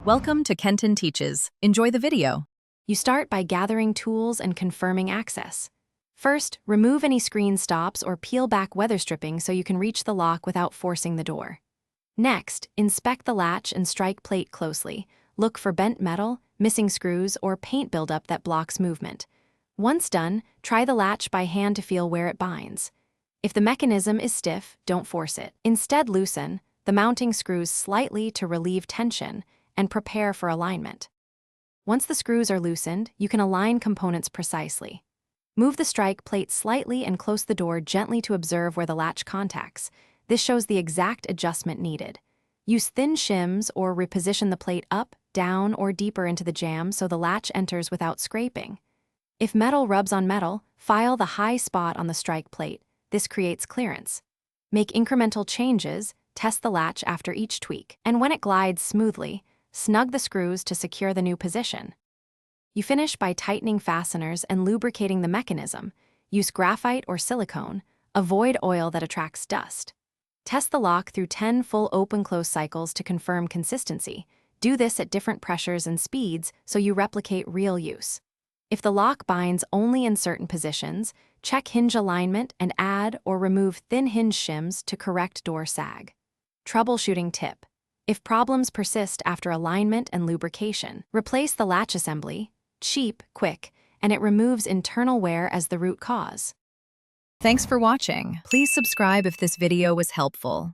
Welcome to Kenton Teaches. Enjoy the video. You start by gathering tools and confirming access. First, remove any screen stops or peel back weather stripping so you can reach the lock without forcing the door. Next, inspect the latch and strike plate closely. Look for bent metal, missing screws, or paint buildup that blocks movement. Once done, try the latch by hand to feel where it binds. If the mechanism is stiff, don't force it. Instead, loosen the mounting screws slightly to relieve tension and prepare for alignment. Once the screws are loosened, you can align components precisely. Move the strike plate slightly and close the door gently to observe where the latch contacts. This shows the exact adjustment needed. Use thin shims or reposition the plate up, down, or deeper into the jamb so the latch enters without scraping. If metal rubs on metal, file the high spot on the strike plate. This creates clearance. Make incremental changes, test the latch after each tweak, and when it glides smoothly, snug the screws to secure the new position. You finish by tightening fasteners and lubricating the mechanism. Use graphite or silicone. Avoid oil that attracts dust. Test the lock through 10 full open-close cycles to confirm consistency. Do this at different pressures and speeds so you replicate real use. If the lock binds only in certain positions, check hinge alignment and add or remove thin hinge shims to correct door sag. Troubleshooting tip. If problems persist after alignment and lubrication, replace the latch assembly, cheap, quick, and it removes internal wear as the root cause. Thanks for watching. Please subscribe if this video was helpful.